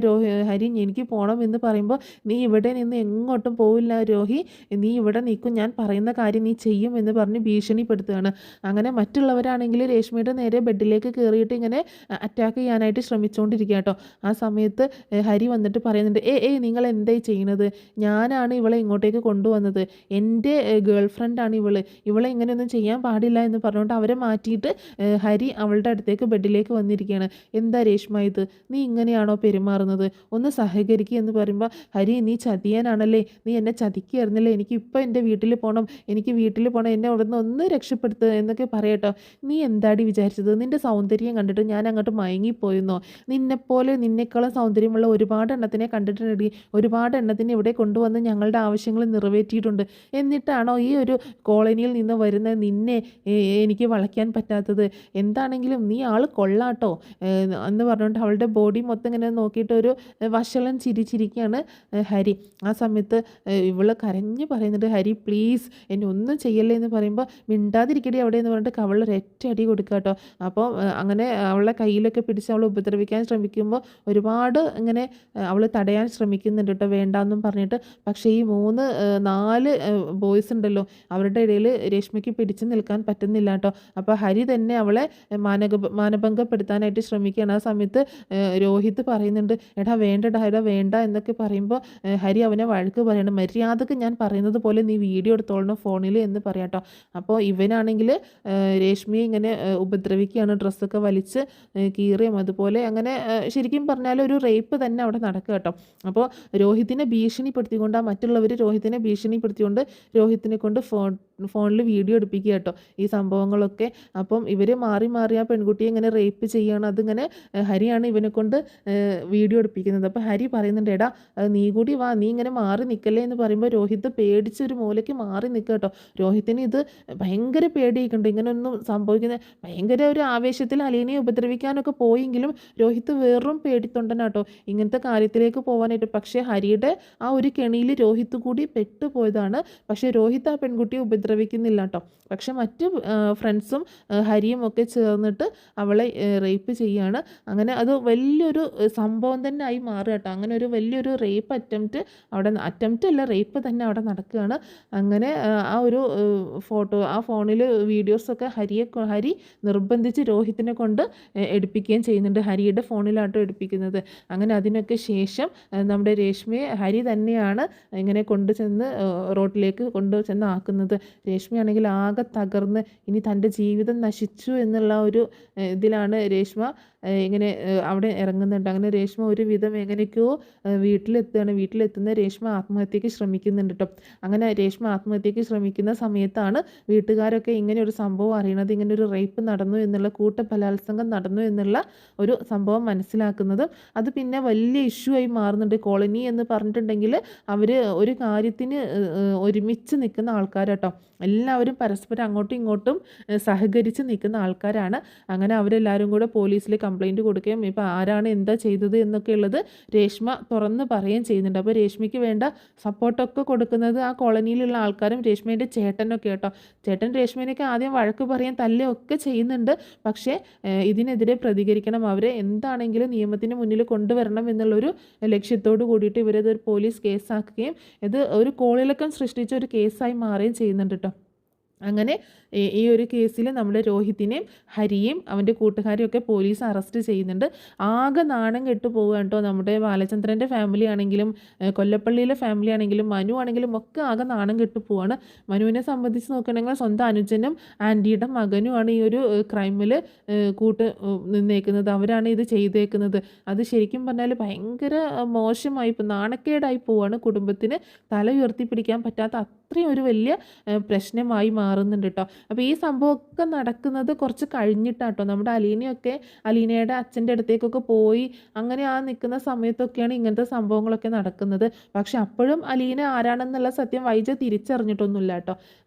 ഹരി, എനിക്ക് പോകണം എന്ന് പറയുമ്പോൾ നീ ഇവിടെ നിന്ന് എങ്ങോട്ടും പോവില്ല രോഹി, നീ ഇവിടെ നിൽക്കും, ഞാൻ പറയുന്ന കാര്യം നീ ചെയ്യും എന്ന് പറഞ്ഞ് ഭീഷണിപ്പെടുത്തുകയാണ്. അങ്ങനെ മറ്റുള്ളവരാണെങ്കിൽ രേഷ്മയുടെ നേരെ ബെഡിലേക്ക് കയറിയിട്ട് ഇങ്ങനെ അറ്റാക്ക് ചെയ്യാനായിട്ട് ശ്രമിച്ചുകൊണ്ടിരിക്കുക കേട്ടോ. ആ സമയത്ത് ഹരി വന്നിട്ട് പറയുന്നുണ്ട്, നിങ്ങൾ എന്തായി ചെയ്യുന്നത്, ഞാനാണ് ഇവളെ ഇങ്ങോട്ടേക്ക് കൊണ്ടുവന്നത്, എൻ്റെ ഗേൾ ഫ്രണ്ടാണ് ഇവളെ ഇങ്ങനെയൊന്നും ചെയ്യാൻ പാടില്ല എന്ന് പറഞ്ഞുകൊണ്ട് അവരെ മാറ്റിയിട്ട് ഹരി അവളുടെ അടുത്തേക്ക് ബെഡിലേക്ക് വന്നിരിക്കുകയാണ്. എന്താ രേഷ്മ ഇത്, നീ ഇങ്ങനെയാണോ പെരുമാറുന്നത്, ഒന്ന് സഹകരിക്കുക എന്ന് പറയുമ്പോൾ ഹരി നീ ചതിയാനാണല്ലേ, നീ എന്നെ ചതിക്കുകയായിരുന്നല്ലേ, എനിക്ക് ഇപ്പോൾ എൻ്റെ വീട്ടിൽ പോകണം, എന്നെ അവിടെ നിന്ന് ഒന്ന് രക്ഷപ്പെടുത്തുക എന്നൊക്കെ പറയട്ടോ. നീ എന്താടി വിചാരിച്ചത്, നിൻ്റെ സൗന്ദര്യം കണ്ടിട്ട് ഞാൻ അങ്ങോട്ട് മയങ്ങിപ്പോയെന്നോ, നിന്നെക്കാളും സൗന്ദര്യമുള്ള ഒരുപാട് എണ്ണത്തിനെ കണ്ടിട്ടുണ്ട്, ഒരുപാട് എണ്ണത്തിനെ ഇവിടെ കൊണ്ടുവന്ന് ഞങ്ങളുടെ ആവശ്യങ്ങൾ നിറവേറ്റിയിട്ടുണ്ട്, എന്നിട്ടാണോ ഈ ഒരു കോളനിയിൽ നിന്ന് വരുന്ന നിന്നെ എനിക്ക് വളയ്ക്കാൻ പറ്റാത്തത്, എന്താണെങ്കിലും നീ ആൾ കൊള്ളാട്ടോ എന്ന് പറഞ്ഞുകൊണ്ട് അവളുടെ ബോഡി മൊത്തം ഇങ്ങനെ നോക്കിയിട്ട് ഒരു വഷളൻ ചിരിച്ചിരിക്കുകയാണ് ഹരി. ആ സമയത്ത് ഇവള് കരഞ്ഞ് പറയുന്നുണ്ട്, ഹരി പ്ലീസ് എന്നെ ഒന്നും ചെയ്യല്ലേ എന്ന് പറയുമ്പോൾ മിണ്ടാതിരിക്കടി അവിടെ എന്ന് പറഞ്ഞിട്ട് അവൾ ഒരൊറ്റ അടി കൊടുക്കുക കേട്ടോ. അപ്പോൾ അങ്ങനെ അവളെ കയ്യിലൊക്കെ പിടിച്ച് അവൾ ഉപദ്രവിക്കാൻ ശ്രമിക്കുമ്പോൾ ഒരുപാട് ഇങ്ങനെ അവൾ തടയാൻ ശ്രമിക്കുന്നുണ്ട് കേട്ടോ, വേണ്ടാന്നും പറഞ്ഞിട്ട്. പക്ഷേ ഈ 4 ബോയ്സ് ഉണ്ടല്ലോ, അവരുടെ ഇടയിൽ രേഷ്മയ്ക്ക് പിടിച്ചു നിൽക്കാൻ പറ്റുന്നില്ല കേട്ടോ. അപ്പോൾ ഹരി തന്നെ അവളെ മാനഭംഗപ്പെടുത്താനായിട്ട് ശ്രമിക്കുകയാണ്. ആ സമയത്ത് രോഹിത് പറയുന്നുണ്ട്, എടാ വേണ്ട എന്നൊക്കെ പറയുമ്പോൾ ഹരി അവനെ വഴക്ക് പറയണം, മര്യാദക്ക് ഞാൻ പറയുന്നത് പോലെ നീ വീഡിയോ എടുത്തോളണം ഫോണിൽ എന്ന് പറയാട്ടോ. അപ്പോൾ ഇവനാണെങ്കിൽ രേഷ്മയെ ഇങ്ങനെ ഉപദ്രവിക്കുകയാണ്, ഡ്രസ്സൊക്കെ വലിച്ച് കീറിയും അതുപോലെ അങ്ങനെ ശരിക്കും പറഞ്ഞാൽ ഒരു റേപ്പ് തന്നെ അവിടെ നടക്കുക കേട്ടോ. അപ്പോൾ രോഹിത്തിനെ ഭീഷണിപ്പെടുത്തിക്കൊണ്ട് മറ്റുള്ളവർ രോഹിത്തിനെ ഭീഷണിപ്പെടുത്തിക്കൊണ്ട് രോഹിത്തിനെ കൊണ്ട് ഫോണിൽ വീഡിയോ എടുപ്പിക്കുക കേട്ടോ ഈ സംഭവങ്ങളൊക്കെ. അപ്പം ഇവർ മാറി മാറി ആ പെൺകുട്ടിയെ ഇങ്ങനെ റേപ്പ് ചെയ്യുകയാണ്. അതിങ്ങനെ ഹരിയാണ് ഇവനെ കൊണ്ട് വീഡിയോ എടുപ്പിക്കുന്നത്. അപ്പോൾ ഹരി പറയുന്നുണ്ട്, എടാ നീ കൂടി വാ, നീ ഇങ്ങനെ മാറി നിൽക്കല്ലേ എന്ന് പറയുമ്പോൾ രോഹിത് പേടിച്ചൊരു മൂലയ്ക്ക് മാറി നിൽക്കുക കേട്ടോ. രോഹിത്തിന് ഇത് ഭയങ്കര പേടിയൊക്കെയുണ്ട്, ഇങ്ങനെയൊന്നും സംഭവിക്കുന്നത്. ഭയങ്കര ഒരു ആവേശത്തിൽ അലീനയെ ഉപദ്രവിക്കാനൊക്കെ പോയെങ്കിലും രോഹിത് വെറും പേടിത്തൊണ്ടനാട്ടോ ഇങ്ങനത്തെ കാര്യത്തിലേക്ക് പോകാനായിട്ട്. പക്ഷേ ഹരിയുടെ ആ ഒരു കെണിയിൽ രോഹിത് കൂടി പെട്ടുപോയതാണ്. പക്ഷേ രോഹിത് ആ പെൺകുട്ടിയെ ഉപദ്രവിക്കുന്നില്ല കേട്ടോ. പക്ഷെ മറ്റ് ഫ്രണ്ട്സും ഹരിയും ഒക്കെ ചേർന്നിട്ട് അവളെ റേപ്പ് ചെയ്യുകയാണ്. അങ്ങനെ അത് വലിയൊരു സംഭവം തന്നെ ആയി മാറുക കേട്ടോ. അങ്ങനെ ഒരു വലിയൊരു റേപ്പ് അറ്റംപ്റ്റ് അല്ല, റേപ്പ് തന്നെ അവിടെ നടക്കുകയാണ്. അങ്ങനെ ആ ഒരു ആ ഫോണിൽ വീഡിയോസൊക്കെ ഹരി നിർബന്ധിച്ച് രോഹിത്തിനെ കൊണ്ട് എടുപ്പിക്കുകയും ചെയ്യുന്നുണ്ട്. ഹരിയുടെ ഫോണിലാട്ടോ എടുപ്പിക്കുന്നത്. അങ്ങനെ അതിനൊക്കെ ശേഷം നമ്മുടെ രേഷ്മയെ ഹരി തന്നെയാണ് ഇങ്ങനെ കൊണ്ടുചെന്ന് റോഡിലേക്ക് കൊണ്ടുചെന്ന് ആക്കുന്നത്. രേഷ്മയാണെങ്കിൽ ആകെ തകർന്ന് ഇനി തൻ്റെ ജീവിതം നശിച്ചു എന്നുള്ള ഒരു ഇതിലാണ് രേഷ്മ ഇങ്ങനെ അവിടെ ഇറങ്ങുന്നുണ്ട്. അങ്ങനെ രേഷ്മ ഒരുവിധം എങ്ങനെയൊക്കെയോ വീട്ടിലെത്തുന്ന രേഷ്മ ആത്മഹത്യക്ക് ശ്രമിക്കുന്നുണ്ട് കേട്ടോ. അങ്ങനെ രേഷ്മ ആത്മഹത്യക്ക് ശ്രമിക്കുന്ന സമയത്താണ് വീട്ടുകാരൊക്കെ ഇങ്ങനെ ഒരു സംഭവം അറിയണത്. ഇങ്ങനെ ഒരു റേപ്പ് നടന്നു എന്നുള്ള, കൂട്ടബലാത്സംഗം നടന്നു എന്നുള്ള ഒരു സംഭവം മനസ്സിലാക്കുന്നത്. അത് പിന്നെ വലിയ ഇഷ്യൂ ആയി മാറുന്നുണ്ട്. കോളനി എന്ന് പറഞ്ഞിട്ടുണ്ടെങ്കിൽ അവർ ഒരു കാര്യത്തിന് ഒരുമിച്ച് നിൽക്കുന്ന ആൾക്കാരാട്ടോ. എല്ലാവരും പരസ്പരം അങ്ങോട്ടും ഇങ്ങോട്ടും സഹകരിച്ച് നിൽക്കുന്ന ആൾക്കാരാണ്. അങ്ങനെ അവരെല്ലാവരും കൂടെ പോലീസിൽ കംപ്ലയിൻറ്റ് കൊടുക്കുകയും ഇപ്പോൾ ആരാണ് എന്താ ചെയ്തത് എന്നൊക്കെ ഉള്ളത് രേഷ്മ തുറന്ന് പറയുകയും ചെയ്യുന്നുണ്ട്. അപ്പോൾ രേഷ്മയ്ക്ക് വേണ്ട സപ്പോർട്ടൊക്കെ കൊടുക്കുന്നത് ആ കോളനിയിലുള്ള ആൾക്കാരും രേഷ്മേൻ്റെ ചേട്ടനൊക്കെ കേട്ടോ. ചേട്ടൻ രേഷ്മേനൊക്കെ ആദ്യം വഴക്ക് പറയാൻ തല്ലുകയൊക്കെ ചെയ്യുന്നുണ്ട്. പക്ഷേ ഇതിനെതിരെ പ്രതികരിക്കണം, അവരെ എന്താണെങ്കിലും നിയമത്തിന് മുന്നിൽ കൊണ്ടുവരണം എന്നുള്ളൊരു ലക്ഷ്യത്തോട് കൂടിയിട്ട് ഇവരതൊരു പോലീസ് കേസാക്കുകയും ഇത് ഒരു കോളിളക്കം സൃഷ്ടിച്ച ഒരു കേസായി മാറുകയും ചെയ്യുന്നുണ്ട് കേട്ടോ. അങ്ങനെ ഈ ഒരു കേസിൽ നമ്മുടെ രോഹിത്തിനെയും ഹരിയെയും അവൻ്റെ കൂട്ടുകാരെയൊക്കെ പോലീസ് അറസ്റ്റ് ചെയ്യുന്നുണ്ട്. ആകെ നാണം കെട്ടു പോവുക കേട്ടോ. നമ്മുടെ ബാലചന്ദ്രൻ്റെ ഫാമിലി ആണെങ്കിലും കൊല്ലപ്പള്ളിയിലെ ഫാമിലി ആണെങ്കിലും മനു ആണെങ്കിലും ഒക്കെ ആകെ നാണം കെട്ടു പോവാണ്. മനുവിനെ സംബന്ധിച്ച് നോക്കുകയാണെങ്കിൽ സ്വന്തം അനുജനും ആൻറ്റിയുടെ മകനുമാണ് ഈ ഒരു ക്രൈമിൽ നിന്നേക്കുന്നത്. അവരാണ് ഇത് ചെയ്തേക്കുന്നത്. അത് ശരിക്കും പറഞ്ഞാൽ ഭയങ്കര മോശമായി, ഇപ്പം നാണക്കേടായി പോവാണ്. കുടുംബത്തിന് തല ഉയർത്തിപ്പിടിക്കാൻ പറ്റാത്ത അത്രയും ഒരു വലിയ പ്രശ്നമായി മാറുന്നുണ്ട് കേട്ടോ. അപ്പോൾ ഈ സംഭവമൊക്കെ നടക്കുന്നത് കുറച്ച് കഴിഞ്ഞിട്ടാട്ടോ. നമ്മുടെ അലീനയുടെ അച്ഛൻ്റെ അടുത്തേക്കൊക്കെ പോയി അങ്ങനെ ആ നിൽക്കുന്ന സമയത്തൊക്കെയാണ് ഇങ്ങനത്തെ സംഭവങ്ങളൊക്കെ നടക്കുന്നത്. പക്ഷെ അപ്പോഴും അലീന ആരാണെന്നുള്ള സത്യം വൈജ തിരിച്ചറിഞ്ഞിട്ടൊന്നുമില്ല കേട്ടോ.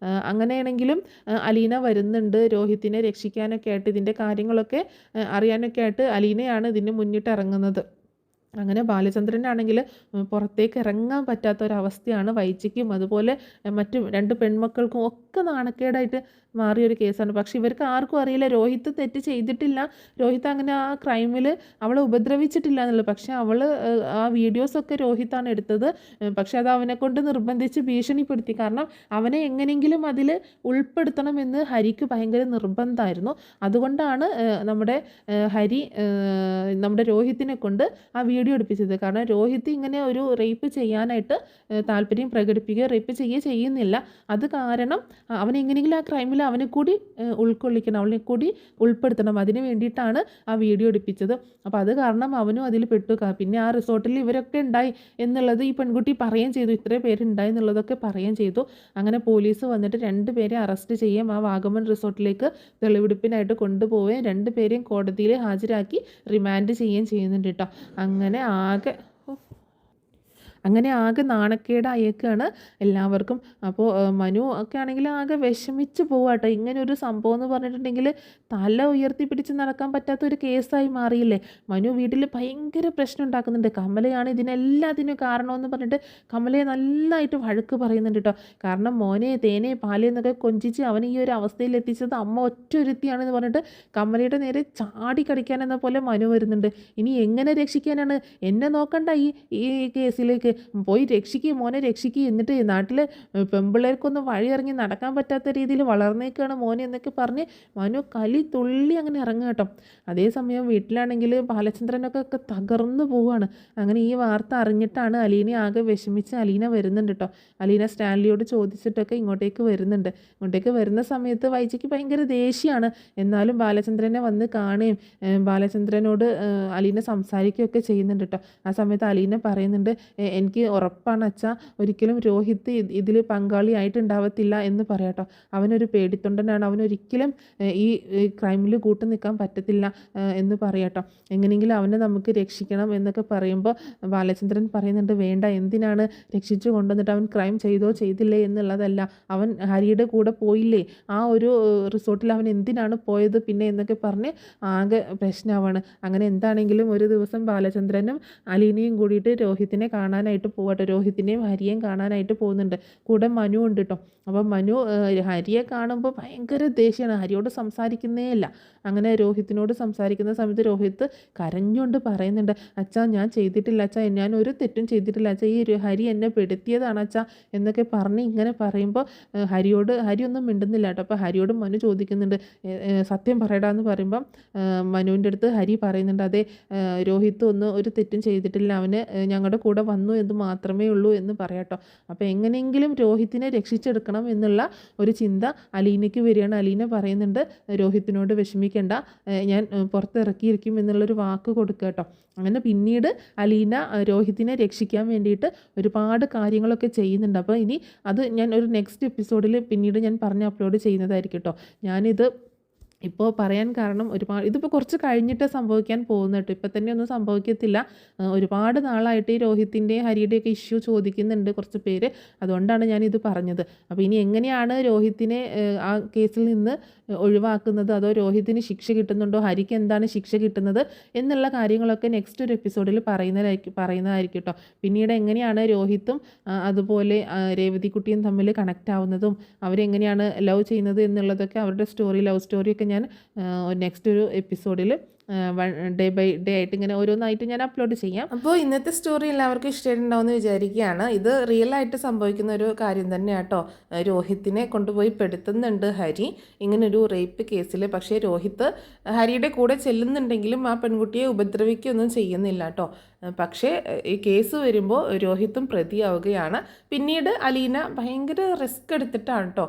അങ്ങനെയാണെങ്കിലും അലീന വരുന്നുണ്ട് രോഹിത്തിനെ രക്ഷിക്കാനൊക്കെ ആയിട്ട്, ഇതിൻ്റെ കാര്യങ്ങളൊക്കെ അറിയാനൊക്കെ ആയിട്ട് അലീനയാണ് ഇതിന് മുന്നിട്ട് ഇറങ്ങുന്നത്. അങ്ങനെ ബാലചന്ദ്രനാണെങ്കിൽ പുറത്തേക്ക് ഇറങ്ങാൻ പറ്റാത്തൊരവസ്ഥയാണ്. വൈജയ്ക്കും അതുപോലെ മറ്റു 2 പെൺമക്കൾക്കും ഒക്കെ നാണക്കേടായിട്ട് മാറിയൊരു കേസാണ്. പക്ഷെ ഇവർക്ക് ആർക്കും അറിയില്ല രോഹിത് തെറ്റ് ചെയ്തിട്ടില്ല, രോഹിത് അങ്ങനെ ആ ക്രൈമിൽ അവളെ ഉപദ്രവിച്ചിട്ടില്ല എന്നുള്ളത്. പക്ഷെ അവൾ ആ വീഡിയോസൊക്കെ രോഹിത്താണ് എടുത്തത്. പക്ഷെ അത് അവനെ കൊണ്ട് നിർബന്ധിച്ച് ഭീഷണിപ്പെടുത്തി. കാരണം അവനെ എങ്ങനെയെങ്കിലും അതിൽ ഉൾപ്പെടുത്തണമെന്ന് ഹരിക്ക് ഭയങ്കര നിർബന്ധമായിരുന്നു. അതുകൊണ്ടാണ് ഹരി നമ്മുടെ രോഹിത്തിനെ കൊണ്ട് ആ വീഡിയോ എടുപ്പിച്ചത്. കാരണം രോഹിത് ഇങ്ങനെ ഒരു റേപ്പ് ചെയ്യാനായിട്ട് താല്പര്യം പ്രകടിപ്പിക്കുകയോ റേപ്പ് ചെയ്യുന്നില്ല. അത് കാരണം അവനെങ്ങനെയെങ്കിലും ആ ക്രൈമിൽ അവനെ കൂടി ഉൾക്കൊള്ളിക്കണം, അവനെ കൂടി ഉൾപ്പെടുത്തണം. അതിന് വേണ്ടിയിട്ടാണ് ആ വീഡിയോ എടുപ്പിച്ചത്. അപ്പോൾ അത് കാരണം അവനും അതിൽ പെട്ടു. പിന്നെ ആ റിസോർട്ടിൽ ഇവരൊക്കെ ഉണ്ടായി എന്നുള്ളത് ഈ പെൺകുട്ടി പറയുകയും ചെയ്തു, ഇത്രയും പേരുണ്ടായി എന്നുള്ളതൊക്കെ പറയുകയും ചെയ്തു. അങ്ങനെ പോലീസ് വന്നിട്ട് 2 പേരെ അറസ്റ്റ് ചെയ്യും, ആ വാഗമൺ റിസോർട്ടിലേക്ക് തെളിവെടുപ്പിനായിട്ട് കൊണ്ടുപോവുകയും 2 പേരെയും കോടതിയിൽ ഹാജരാക്കി റിമാൻഡ് ചെയ്യുകയും ചെയ്യുന്നുണ്ട് കേട്ടോ. അങ്ങനെ ആകെ നാണക്കേടായേക്കാണ് എല്ലാവർക്കും. അപ്പോൾ മനു ഒക്കെ ആണെങ്കിൽ ആകെ വിഷമിച്ച് പോവാട്ടോ. ഇങ്ങനെ ഒരു സംഭവം എന്ന് പറഞ്ഞിട്ടുണ്ടെങ്കിൽ തല ഉയർത്തിപ്പിടിച്ച് നടക്കാൻ പറ്റാത്തൊരു കേസായി മാറിയില്ലേ. മനു വീട്ടിൽ ഭയങ്കര പ്രശ്നം ഉണ്ടാക്കുന്നുണ്ട്. കമലയാണ് ഇതിനെല്ലാത്തിനും കാരണമെന്ന് പറഞ്ഞിട്ട് കമലയെ നല്ലതായിട്ട് വഴക്ക് പറയുന്നുണ്ട് കേട്ടോ. കാരണം മോനെ തേനെ പാലേ എന്നൊക്കെ കൊഞ്ചിച്ച് അവൻ ഈ ഒരു അവസ്ഥയിൽ എത്തിച്ചത് അമ്മ ഒറ്റൊരുത്തിയാണെന്ന് പറഞ്ഞിട്ട് കമലയുടെ നേരെ ചാടി കടിക്കാനെന്ന പോലെ മനു വരുന്നുണ്ട്. ഇനി എങ്ങനെ രക്ഷിക്കാനാണ്? എന്നെ നോക്കണ്ട ഈ കേസിലേക്ക്, പോയി രക്ഷിക്കുക മോനെ രക്ഷിക്കുക. എന്നിട്ട് നാട്ടിൽ പെമ്പിള്ളേർക്കൊന്നും വഴിയിറങ്ങി നടക്കാൻ പറ്റാത്ത രീതിയിൽ വളർന്നേക്കാണ് മോനെ എന്നൊക്കെ പറഞ്ഞ് മനു കലി തുള്ളി അങ്ങനെ ഇറങ്ങുക കേട്ടോ. അതേസമയം വീട്ടിലാണെങ്കിൽ ബാലചന്ദ്രനൊക്കെ തകർന്നു പോവുകയാണ്. അങ്ങനെ ഈ വാർത്ത അറിഞ്ഞിട്ടാണ് അലീന ആകെ വിഷമിച്ച് അലീന വരുന്നുണ്ട് കേട്ടോ. അലീന സ്റ്റാൻലിയോട് ചോദിച്ചിട്ടൊക്കെ ഇങ്ങോട്ടേക്ക് വരുന്നുണ്ട്. ഇങ്ങോട്ടേക്ക് വരുന്ന സമയത്ത് വൈജയ്ക്ക് ഭയങ്കര ദേഷ്യമാണ്. എന്നാലും ബാലചന്ദ്രനെ വന്ന് കാണുകയും ബാലചന്ദ്രനോട് അലീന സംസാരിക്കുകയൊക്കെ ചെയ്യുന്നുണ്ട് കേട്ടോ. ആ സമയത്ത് അലീന പറയുന്നുണ്ട്, എനിക്ക് ഉറപ്പാണ് അച്ഛാ, ഒരിക്കലും രോഹിത് ഇതിൽ പങ്കാളിയായിട്ടുണ്ടാവത്തില്ല എന്ന് പറയാട്ടോ. അവനൊരു പേടിത്തൊണ്ടനാണ്, അവനൊരിക്കലും ഈ ക്രൈമിൽ കൂട്ടു നിൽക്കാൻ പറ്റത്തില്ല എന്ന് പറയാട്ടോ. എങ്ങനെയെങ്കിലും അവനെ നമുക്ക് രക്ഷിക്കണം എന്നൊക്കെ പറയുമ്പോൾ ബാലചന്ദ്രൻ പറയുന്നുണ്ട്, വേണ്ട, എന്തിനാണ് രക്ഷിച്ചു കൊണ്ടുവന്നിട്ട്, അവൻ ക്രൈം ചെയ്തോ ചെയ്തില്ലേ എന്നുള്ളതല്ല, അവൻ ഹരിയുടെ കൂടെ പോയില്ലേ, ആ ഒരു റിസോർട്ടിൽ അവൻ എന്തിനാണ് പോയത് പിന്നെ എന്നൊക്കെ പറഞ്ഞ് ആകെ പ്രശ്നമാവാണ്. അങ്ങനെ എന്താണെങ്കിലും ഒരു ദിവസം ബാലചന്ദ്രനും അലീനയും കൂടിയിട്ട് രോഹിത്തിനെ കാണാനായിട്ട് പോകട്ടെ, രോഹിത്തിനെയും ഹരിയെയും കാണാനായിട്ട് പോകുന്നുണ്ട്. കൂടെ മനു ഉണ്ട് കേട്ടോ. അപ്പം മനു ഹരിയെ കാണുമ്പോൾ ഭയങ്കര ദേഷ്യമാണ്, ഹരിയോട് സംസാരിക്കുന്നേ ഇല്ല. അങ്ങനെ രോഹിത്തിനോട് സംസാരിക്കുന്ന സമയത്ത് രോഹിത്ത് കരഞ്ഞുകൊണ്ട് പറയുന്നുണ്ട്, അച്ഛാ ഞാൻ ചെയ്തിട്ടില്ല അച്ഛാ, ഞാൻ ഒരു തെറ്റും ചെയ്തിട്ടില്ല അച്ഛാ, ഈ ഹരി എന്നെ പെടുത്തിയതാണ് അച്ഛാ എന്നൊക്കെ പറഞ്ഞ് ഇങ്ങനെ പറയുമ്പോൾ ഹരി ഒന്നും മിണ്ടുന്നില്ല കേട്ടോ. അപ്പോൾ ഹരിയോട് മനു ചോദിക്കുന്നുണ്ട്, സത്യം പറയടാന്ന് പറയുമ്പം മനുവിൻ്റെ അടുത്ത് ഹരി പറയുന്നുണ്ട്, അതെ രോഹിത്ത് ഒരു തെറ്റും ചെയ്തിട്ടില്ല, അവന് ഞങ്ങളുടെ കൂടെ വന്നു എന്ന് മാത്രമേ ഉള്ളൂ എന്ന് പറയാട്ടോ. അപ്പോൾ എങ്ങനെയെങ്കിലും രോഹിത്തിനെ രക്ഷിച്ചെടുക്കണം എന്നുള്ള ഒരു ചിന്ത അലീനയ്ക്ക് വരികയാണ്. അലീന പറയുന്നുണ്ട്, രോഹിത്തിനോട് വിഷമിക്കേണ്ട, ഞാൻ പുറത്തിറക്കിയിരിക്കും എന്നുള്ളൊരു വാക്ക് കൊടുക്കുക കേട്ടോ. അങ്ങനെ പിന്നീട് അലീന രോഹിത്തിനെ രക്ഷിക്കാൻ വേണ്ടിയിട്ട് ഒരുപാട് കാര്യങ്ങളൊക്കെ ചെയ്യുന്നുണ്ട്. അപ്പോൾ ഇനി അത് ഞാൻ ഒരു നെക്സ്റ്റ് എപ്പിസോഡിൽ പിന്നീട് ഞാൻ പറഞ്ഞ് അപ്ലോഡ് ചെയ്യുന്നതായിരിക്കും കേട്ടോ. ഞാനിത് ഇപ്പോൾ പറയാൻ കാരണം ഇതിപ്പോൾ കുറച്ച് കഴിഞ്ഞിട്ട് സംഭവിക്കാൻ പോകുന്നത് കേട്ടോ. ഇപ്പം തന്നെ ഒന്നും സംഭവിക്കത്തില്ല. ഒരുപാട് നാളായിട്ട് ഈ രോഹിത്തിൻ്റെയും ഹരിയുടെയൊക്കെ ഇഷ്യൂ ചോദിക്കുന്നുണ്ട് കുറച്ച് പേര്. അതുകൊണ്ടാണ് ഞാനിത് പറഞ്ഞത്. അപ്പോൾ ഇനി എങ്ങനെയാണ് രോഹിത്തിനെ ആ കേസിൽ നിന്ന് ഒഴിവാക്കുന്നത്, അതോ രോഹിത്തിന് ശിക്ഷ കിട്ടുന്നുണ്ടോ, ഹരിക്ക് എന്താണ് ശിക്ഷ കിട്ടുന്നത് എന്നുള്ള കാര്യങ്ങളൊക്കെ നെക്സ്റ്റ് ഒരു എപ്പിസോഡിൽ പറയുന്നതായിരിക്കും കേട്ടോ. പിന്നീട് എങ്ങനെയാണ് രോഹിത്തും അതുപോലെ രേവതിക്കുട്ടിയും തമ്മിൽ കണക്റ്റ് ആവുന്നതും അവരെങ്ങനെയാണ് ലവ് ചെയ്യുന്നത് എന്നുള്ളതൊക്കെ, അവരുടെ ലവ് സ്റ്റോറിയൊക്കെ ഞാൻ നെക്സ്റ്റ് ഒരു എപ്പിസോഡിൽ ഡേ ബൈ ഡേ ആയിട്ട് ഇങ്ങനെ ഓരോന്നായിട്ട് ഞാൻ അപ്ലോഡ് ചെയ്യാം. അപ്പോൾ ഇന്നത്തെ സ്റ്റോറി എല്ലാവർക്കും ഇഷ്ടമായിട്ടുണ്ടാവുമെന്ന് വിചാരിക്കുകയാണ്. ഇത് റിയൽ ആയിട്ട് സംഭവിക്കുന്ന ഒരു കാര്യം തന്നെയാണ് കേട്ടോ. രോഹിത്തിനെ കൊണ്ടുപോയി പെടുത്തുന്നുണ്ട് ഹരി ഇങ്ങനൊരു റേപ്പ് കേസിൽ. പക്ഷേ രോഹിത്ത് ഹരിയുടെ കൂടെ ചെല്ലുന്നുണ്ടെങ്കിലും ആ പെൺകുട്ടിയെ ഉപദ്രവിക്കുകയൊന്നും ചെയ്യുന്നില്ല കേട്ടോ. പക്ഷേ ഈ കേസ് വരുമ്പോൾ രോഹിത്തും പ്രതിയാവുകയാണ്. പിന്നീട് അലീന ഭയങ്കര റിസ്ക് എടുത്തിട്ടാണ് കേട്ടോ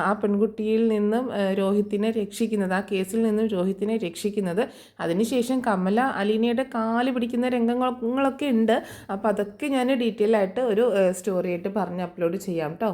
ആ പെൺകുട്ടിയിൽ നിന്നും രോഹിത്തിനെ രക്ഷിക്കുന്നത്, ആ കേസിൽ നിന്നും രോഹിത്തിനെ രക്ഷിക്കുന്നത്. അതിനുശേഷം കമല അലീനയുടെ കാല് പിടിക്കുന്ന രംഗങ്ങളൊക്കെ ഉണ്ട്. അപ്പോൾ അതൊക്കെ ഞാൻ ഡീറ്റെയിൽ ആയിട്ട് ഒരു സ്റ്റോറി ആയിട്ട് പറഞ്ഞ് അപ്ലോഡ് ചെയ്യാം കേട്ടോ.